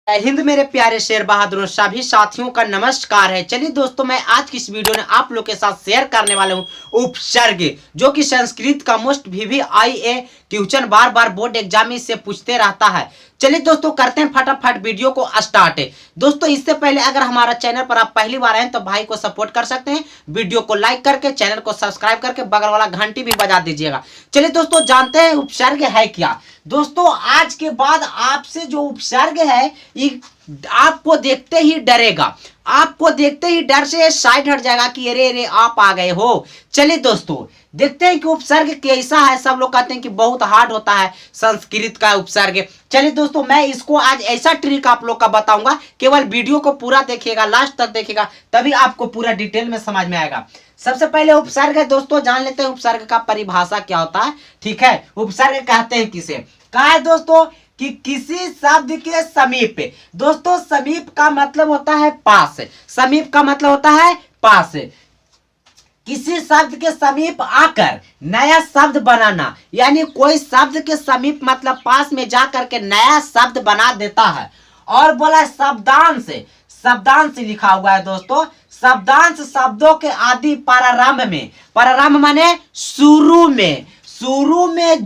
जय हिंद मेरे प्यारे शेर बहादुरों, सभी साथियों का नमस्कार है। चलिए दोस्तों, मैं आज की इस वीडियो में आप लोग के साथ शेयर करने वाला हूँ उपसर्ग, जो कि संस्कृत का मोस्ट VVIA ट्यूशन बार बार बोर्ड एग्जाम में इससे पूछते रहता है। चलिए दोस्तों, करते हैं फटाफट वीडियो को स्टार्ट। दोस्तों, इससे पहले अगर हमारा चैनल पर आप पहली बार आए तो भाई को सपोर्ट कर सकते हैं, वीडियो को लाइक करके चैनल को सब्सक्राइब करके बगल वाला घंटी भी बजा दीजिएगा। चलिए दोस्तों, जानते हैं उपसर्ग है क्या। दोस्तों, आज के बाद आपसे जो उपसर्ग है ये आपको देखते ही डरेगा, आपको देखते ही डर से साइड हट जाएगा कि अरे अरे आप आ गए हो। चलिए दोस्तों, देखते हैं कि उपसर्ग कैसा है। सब लोग कहते हैं कि बहुत हार्ड होता है संस्कृत का उपसर्ग। चलिए दोस्तों, मैं इसको आज ऐसा ट्रिक आप लोग का बताऊंगा, केवल वीडियो को पूरा देखिएगा, लास्ट तक देखिएगा, तभी आपको पूरा डिटेल में समझ में आएगा। सबसे पहले उपसर्ग है दोस्तों, जान लेते हैं उपसर्ग का परिभाषा क्या होता है। ठीक है, उपसर्ग कहते हैं किसे, कहा है दोस्तों कि किसी शब्द के समीप। दोस्तों, समीप का मतलब होता है पास, समीप का मतलब होता है पास। किसी शब्द के समीप आकर नया शब्द बनाना, यानी कोई शब्द के समीप मतलब पास में जाकर के नया शब्द बना देता है। और बोला शब्दांश, शब्दांश लिखा हुआ है दोस्तों। शब्दांश शब्दों के आदि प्रारंभ में, प्रारंभ माने शुरू में, शुरू में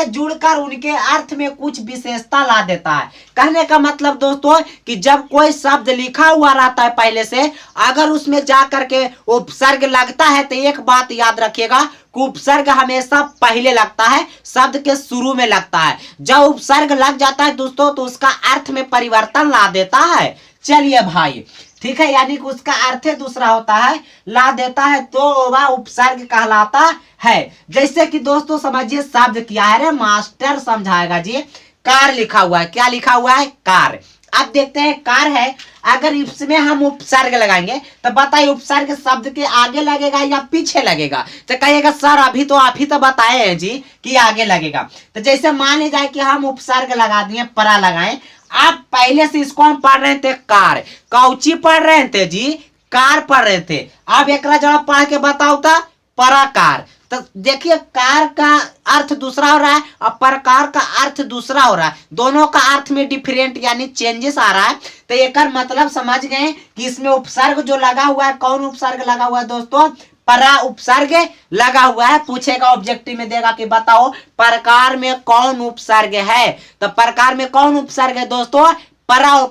जुड़कर उनके अर्थ में कुछ विशेषता ला देता है। कहने का मतलब दोस्तों कि जब कोई शब्द लिखा हुआ रहता है पहले से, अगर उसमें जाकर के उपसर्ग लगता है तो एक बात याद रखिएगा कि उपसर्ग हमेशा पहले लगता है, शब्द के शुरू में लगता है। जब उपसर्ग लग जाता है दोस्तों तो उसका अर्थ में परिवर्तन ला देता है। चलिए भाई, ठीक है, यानी कि उसका अर्थ दूसरा होता है, ला देता है, तो वह उपसर्ग कहलाता है। जैसे कि दोस्तों समझिए शब्द क्या है, मास्टर समझाएगा जी। कार लिखा हुआ है, क्या लिखा हुआ है, कार। अब देखते हैं कार है, अगर इसमें हम उपसर्ग लगाएंगे तो बताइए उपसर्ग शब्द के आगे लगेगा या पीछे लगेगा। तो कहिएगा सर अभी तो आप ही तो बताए हैं जी कि आगे लगेगा। तो जैसे मान ली जाए कि हम उपसर्ग लगा दिए, परा लगाएं। आप पहले से इसको हम पढ़ रहे थे कार, कौची पढ़ रहे थे जी, कार पढ़ रहे थे। अब एक जरा पढ़ के बताओ था पराकार। तो देखिए कार का अर्थ दूसरा हो रहा है और प्रकार का अर्थ दूसरा हो रहा है, दोनों का अर्थ में डिफरेंट यानी चेंजेस आ रहा है। तो एक मतलब समझ गए कि इसमें उपसर्ग जो लगा हुआ है, कौन उपसर्ग लगा हुआ है दोस्तों, परा उपसर्ग लगा हुआ है। पूछेगा ऑब्जेक्टिव में, देगा कि बताओ प्रकार में कौन उपसर्ग है। तो प्रकार में कौन उपसर्ग है दोस्तों, परा।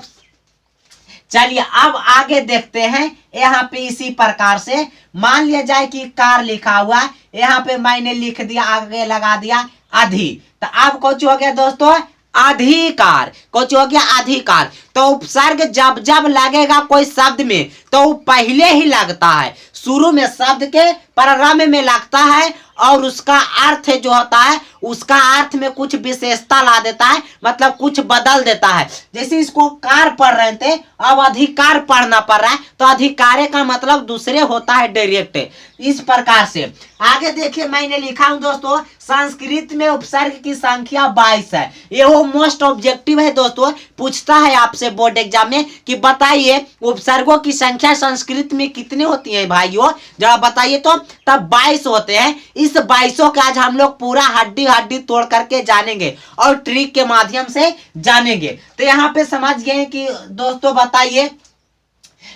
चलिए अब आगे देखते हैं। यहाँ पे इसी प्रकार से मान लिया जाए कि कार लिखा हुआ है, यहाँ पे मैंने लिख दिया, आगे लगा दिया अधि। तो अब कुछ हो गया दोस्तों, अधिकार। कुछ हो गया अधिकार। तो उपसर्ग जब जब लगेगा कोई शब्द में तो वो पहले ही लगता है, शुरू में शब्द के प्रारंभ में लगता है, और उसका अर्थ जो होता है उसका अर्थ में कुछ विशेषता ला देता है, मतलब कुछ बदल देता है। जैसे इसको कार पढ़ रहे थे, अब अधिकार पढ़ना पड़ रहा है, तो अधिकारे का मतलब दूसरे होता है डायरेक्ट। इस प्रकार से आगे देखिए, मैंने लिखा हूं दोस्तों, संस्कृत में उपसर्ग की संख्या 22 है। ये वो मोस्ट ऑब्जेक्टिव है दोस्तों, पूछता है आपसे बोर्ड एग्जाम में कि बताइए उपसर्गों की संख्या संस्कृत में कितनी होती है भाइयों, जरा बताइए। तो तब 22 होते हैं। इस 22 के आज हम लोग पूरा हड्डी हड्डी तोड़ करके जानेंगे और ट्रिक के माध्यम से जानेंगे। तो यहाँ पे समझ गए कि दोस्तों बताइए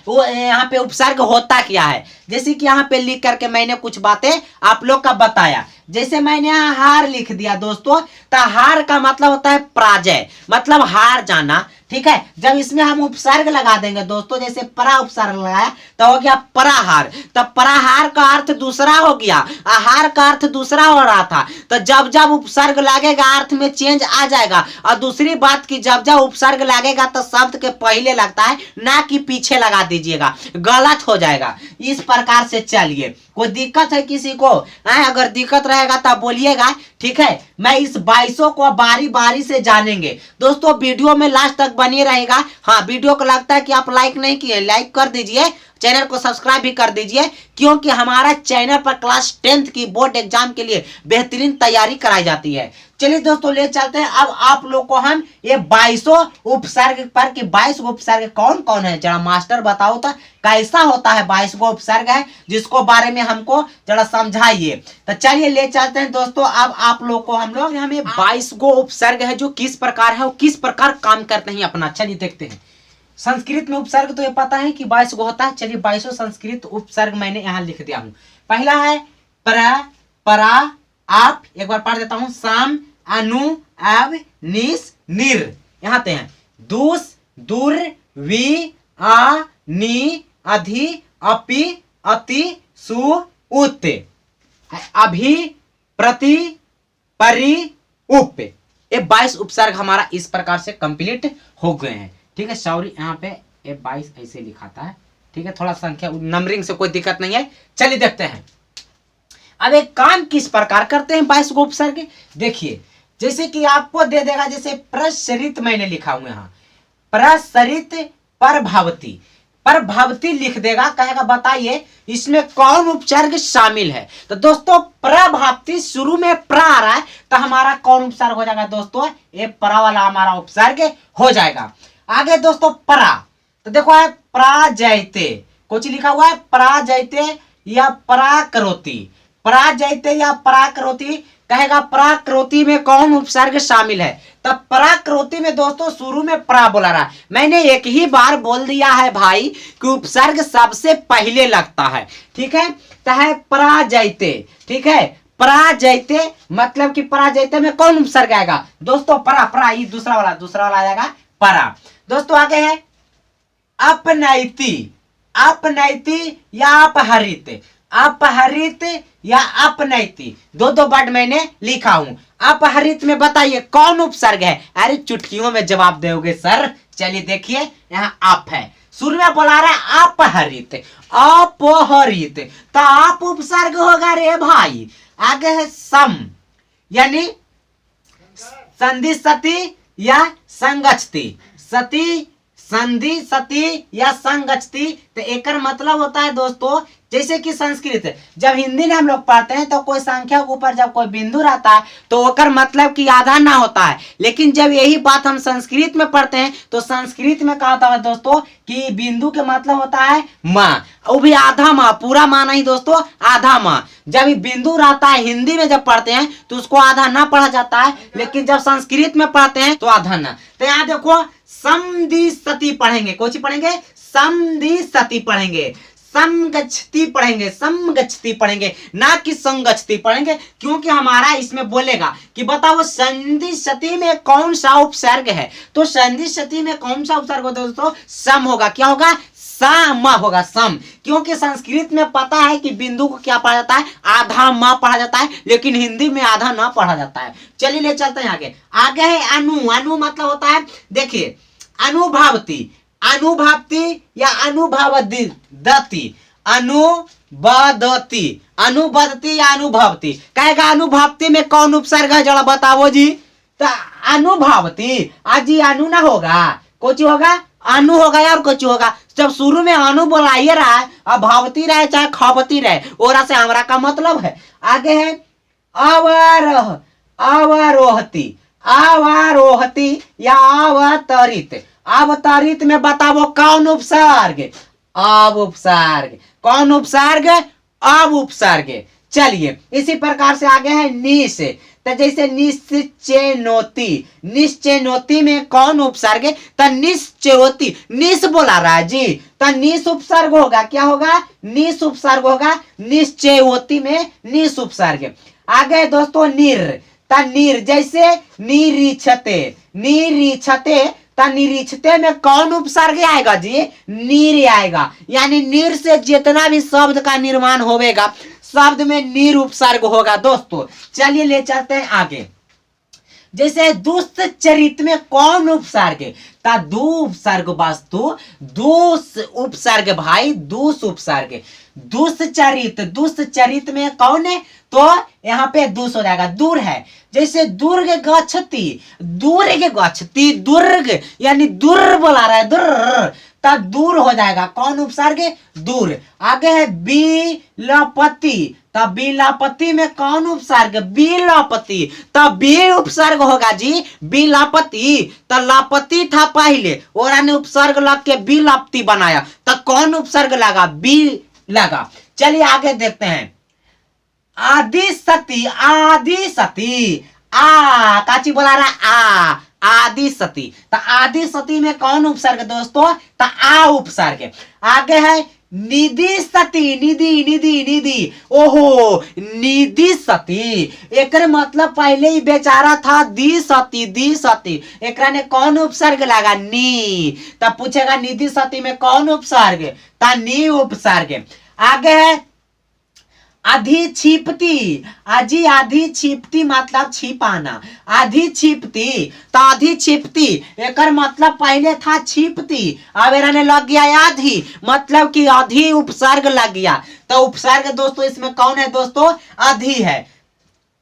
वो यहाँ पे उपसर्ग होता क्या है। जैसे कि यहाँ पे लिख करके मैंने कुछ बातें आप लोग का बताया। जैसे मैंने यहाँ हार लिख दिया दोस्तों, तो हार का मतलब होता है पराजय, मतलब हार जाना। ठीक है, जब इसमें हम उपसर्ग लगा देंगे दोस्तों, जैसे परा उपसर्ग लगाया तो हो गया पराहार। तो पराहार का अर्थ दूसरा हो गया, आहार का अर्थ दूसरा हो रहा था। तो जब जब उपसर्ग लगेगा अर्थ में चेंज आ जाएगा। और दूसरी बात की जब जब उपसर्ग लगेगा तो शब्द के पहले लगता है, ना कि पीछे लगा दीजिएगा, गलत हो जाएगा। इस प्रकार से चलिए, कोई दिक्कत है किसी को, अगर दिक्कत रहेगा तब बोलिएगा। ठीक है, मैं इस 22 को बारी बारी से जानेंगे दोस्तों। वीडियो में लास्ट तक बने रहेगा। हाँ, वीडियो को लगता है कि आप लाइक नहीं किए, लाइक कर दीजिए। चैनल को सब्सक्राइब भी कर दीजिए, क्योंकि हमारा चैनल पर क्लास 10th की बोर्ड एग्जाम के लिए बेहतरीन तैयारी कराई जाती है। चलिए दोस्तों ले चलते हैं अब आप लोग को हम ये 22 उपसर्ग पर कि 22 उपसर्ग कौन कौन है जरा मास्टर बताओ तो कैसा होता है 22 उपसर्ग है जिसको बारे में हमको जरा समझाइए। तो चलिए ले चलते हैं दोस्तों अब आप लोग को हमें 22 उपसर्ग है जो किस प्रकार है और किस प्रकार काम करते हैं अपना। चलिए देखते हैं। संस्कृत में उपसर्ग तो ये पता है कि 22 होता है। चलिए 22 संस्कृत उपसर्ग मैंने यहाँ लिख दिया हूँ। पहला है प्र, परा, आप, एक बार पढ़ देता हूँ, साम, अनु, अब, निस, निर, यहाँ पे हैं दूस, दूर, वी, आ, नी, अधि, अपि, अति, सु, उत, अभि, प्रति, परि, उप। ये 22 उपसर्ग हमारा इस प्रकार से कंप्लीट हो गए हैं। ठीक है, सॉरी यहाँ पे ये 22 ऐसे लिखाता है। ठीक है, थोड़ा संख्या नंबरिंग से कोई दिक्कत नहीं है। चलिए देखते हैं अब एक काम किस प्रकार करते हैं 22 उपसर्ग। देखिए जैसे कि आपको दे देगा, जैसे प्रसरित मैंने लिखा हुआ यहाँ, प्रसरित प्रभावती, प्रभावती लिख देगा, कहेगा बताइए इसमें कौन उपसर्ग शामिल है। तो दोस्तों प्रभावती शुरू में प्र आ रहा है तो हमारा कौन उपसर्ग हो जाएगा दोस्तों, ये प्र वाला हमारा उपसर्ग हो जाएगा। आगे दोस्तों परा, तो देखो है प्राजयते, कुछ लिखा हुआ है प्राजयते या पराकरोति, पराजयते या पराकरोति, कहेगा पराकृति में कौन उपसर्ग शामिल है। तब पराकृति में दोस्तों शुरू में प्रा बोला रहा है। मैंने एक ही बार बोल दिया है भाई कि उपसर्ग सबसे पहले लगता है। ठीक है, तो है पराजयते। ठीक है, पराजयते मतलब कि पराजयते में कौन उपसर्ग आएगा दोस्तों, परा, परा, ये दूसरा वाला आएगा परा। दोस्तों आगे है अपनैति, अपनैति या अपहरित, अपहरित या अपनैति, दो वर्ड मैंने लिखा हूं। अपहरित में बताइए कौन उपसर्ग है। अरे चुटकियों में जवाब दोगे सर। चलिए देखिए यहाँ आप है, शुरू में बोला रहा है अपहरित, अपहरित, तो आप उपसर्ग होगा रे भाई। आगे है सम, यानी संधि सती या संगच्छति, सती, संधि सती या संगच्छति। तो एक मतलब होता है दोस्तों, जैसे कि संस्कृत जब हिंदी में हम लोग पढ़ते हैं तो कोई संख्या के ऊपर जब कोई बिंदु रहता है तो ओकर मतलब कि आधा ना होता है, लेकिन जब यही बात हम संस्कृत में पढ़ते हैं तो संस्कृत में कहा होता है दोस्तों कि बिंदु के मतलब होता है माँ, वो भी आधा माँ, पूरा माँ नहीं दोस्तों, आधा माँ। जब बिंदु रहता है हिंदी में जब पढ़ते हैं तो उसको आधा ना पढ़ा जाता है, लेकिन जब संस्कृत में पढ़ते हैं तो आधा ना। तो यहाँ देखो समधि सती पढ़ेंगे, कौन सी पढ़ेंगे, समधि सती पढ़ेंगे, समगच्छति पढ़ेंगे, समगच्छति पढ़ेंगे, ना कि संगच्छति पढ़ेंगे, क्योंकि हमारा इसमें बोलेगा कि बताओ संधि सती में कौन सा उपसर्ग है। तो संधि सती में कौन सा उपसर्ग होता है दोस्तों, सम होगा। क्या होगा, सम होगा, सम। क्योंकि संस्कृत में पता है कि बिंदु को क्या पढ़ा जाता है, आधा माँ पढ़ा जाता है, लेकिन हिंदी में आधा ना पढ़ा जाता है। चलिए ले चलते हैं आगे। आगे है अनु, अनु मतलब होता है, देखिए अनुभावती, अनुभावती या अनुभावदति, अनुबदती, अनुबदती या अनुभवती, कहेगा अनुभवती में कौन उपसर्ग है जरा बताओ जी। तो अनुभवती, आज ये अनु ना होगा, कुछ होगा अनु होगा यार, कुछ होगा। जब शुरू में अनु बोलाइए रहा है, अब भावती रहे चाहे खपती रहे, ओरा से हमरा का मतलब है। आगे है अवरोह, अवरोहती, अवरोहती या अवतरित, अवतरित में बताओ कौन उपसर्ग, अब उपसर्ग, कौन उपसर्ग, अब उपसर्ग। चलिए इसी प्रकार से आगे है निश, तो जैसे निश्चेनोती, निश्चेनोती में कौन उपसर्ग, तो निश्चेवती, निश बोला रहा है जी, तो निश उपसर्ग होगा, क्या होगा, निश उपसर्ग होगा, निश्चेवती में निश उपसर्ग। आगे दोस्तों निर, तो निर जैसे निरीक्षते, निरीक्षते, तो निरीक्षते में कौन उपसर्ग आएगा जी, नीर आएगा, यानी नीर से जितना भी शब्द का निर्माण होगा शब्द में नीर उपसर्ग होगा दोस्तों। चलिए ले चलते हैं आगे। जैसे दुष्ट चरित में कौन उपसर्ग, ता दू उपसर्ग वस्तु, दूस उपसर्ग भाई, दूस उपसर्ग। दुष्ट चरित, दुष्ट चरित में कौन है, तो यहाँ पे दूस हो जाएगा, दूर है। जैसे दुर्ग गच्छति, दुर्ग गच्छति, दुर्ग यानी दूर बोला रहा है, दूर, तब दूर हो जाएगा। कौन उपसर्ग? दूर। आगे है बिलपति, तब बिलपति में कौन उपसर्ग? बिलपति, तब बी उपसर्ग होगा जी, बिलपति। तो लापति था पहले और ने उपसर्ग लग के बिलपति बनाया, तो कौन उपसर्ग लगा? बी लगा। चलिए आगे देखते हैं। आदि सती, आदि सती, आ काची बोला रहा? आ, आदि सती। तो आदि सती में कौन उपसर्ग दोस्तों? तो आ उपसर्ग। आगे है निधि सती, निधि निधि निधि, ओहो निधि सती। एक मतलब पहले ही बेचारा था दी सती, दी सती। एक ने कौन उपसर्ग लगा? नी। तब पूछेगा निधि सती में कौन उपसर्ग? ता नी उपसर्ग। आगे है आधी छिपती, अजी आधी छिपती मतलब छिपाना, आधी छिपती। तो आधी छिपती एक मतलब पहले था छिपती, अब ने लग गया आधी, मतलब कि आधी उपसर्ग लग गया। तो उपसर्ग दोस्तों इसमें कौन है दोस्तों? आधी है।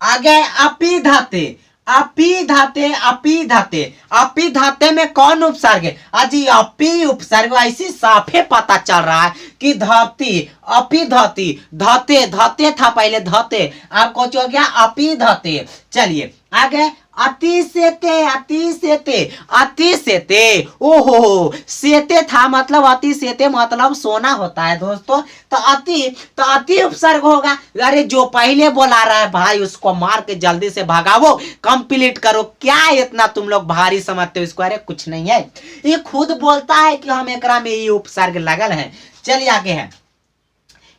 आगे अपिधाते, अपिधाते, अपिधाते, अपिधाते में कौन उपसर्ग? अजी अपी उपसर्ग। ऐसी साफे पता चल रहा है कि धती, अपिधती, धते, धते था पहले धते, अब कुछ हो गया अपिधते। चलिए आगे अति सेते, अति सेते, अति सेते, ओहो सेते था मतलब अति सेते मतलब सोना होता है दोस्तों। तो अति उपसर्ग होगा। अरे जो पहले बोला रहा है भाई उसको मार के जल्दी से भगाओ, कंप्लीट करो। क्या इतना तुम लोग भारी समझते हो इसको? अरे कुछ नहीं है, ये खुद बोलता है कि हम एकरा में ये उपसर्ग लगल है। चलिए आगे है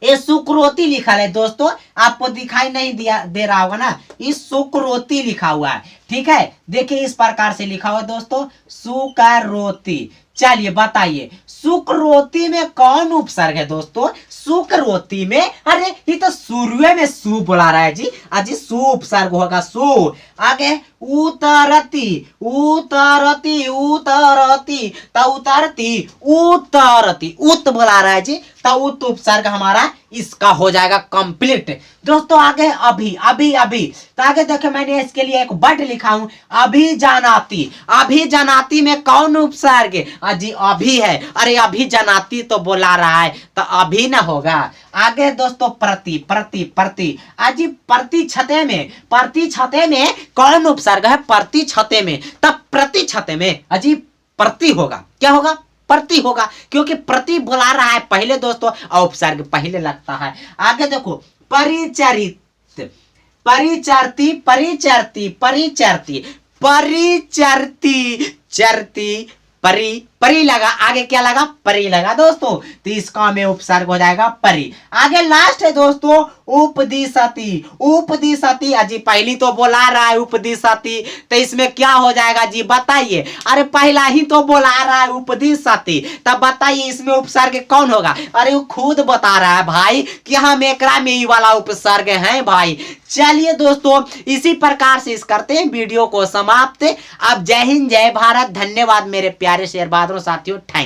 ये सुक्रोती लिखा है दोस्तों, आपको दिखाई नहीं दे रहा होगा ना, ये सुक्रोती लिखा हुआ है। ठीक है, देखिए इस प्रकार से लिखा हुआ है दोस्तों, सुकरोती। चलिए बताइए सुकरोती में कौन उपसर्ग है दोस्तों? सुकरोती में, अरे ये तो शुरू में सु बोला रहा है जी, अजी सु उपसर्ग होगा, सु। आगे उतरती, उतरती, उतरती, तो उतरती, उतरती, उत बोला रहा है जी, तो उत उपसर्ग हमारा इसका हो जाएगा कंप्लीट दोस्तों। आगे अभी, अभी, अभी, तो आगे देखो मैंने इसके लिए एक वर्ड लिखा हूं, अभी जानाती। अभी जानाती में कौन उपसर्ग? अजी अभी है। अरे अभी जानाती तो बोला रहा है, तो अभी ना होगा। आगे दोस्तों प्रति, प्रति, प्रति, अजी प्रति छते में, प्रति छते में कौन उपसर्ग है? प्रति छते में, तब प्रति छते में अजी प्रति होगा। क्या होगा? प्रति होगा, क्योंकि प्रति बुला रहा है पहले दोस्तों, और उपसर्ग पहले लगता है। आगे देखो परिचरित, परिचरती, परिचरती, परिचरती, परिचरती, चरती, परी, परी लगा। आगे क्या लगा? परी लगा दोस्तों, तो इसका में उपसर्ग हो जाएगा परी। आगे लास्ट है दोस्तों उपदिशति, उपदिशति। अजी पहली तो बोला रहा है उपदिशति, तो इसमें क्या हो जाएगा जी बताइए? अरे पहला ही तो बोला रहा है उपदिशति, तब बताइए इसमें उपसर्ग कौन होगा? अरे वो खुद बता रहा है भाई कि हम एकरा में ही वाला उपसर्ग है भाई। चलिए दोस्तों इसी प्रकार से इस करते हैं वीडियो को समाप्त। अब जय हिंद, जय भारत, धन्यवाद मेरे प्यारे शेर बहादुर साथियों, थैंक।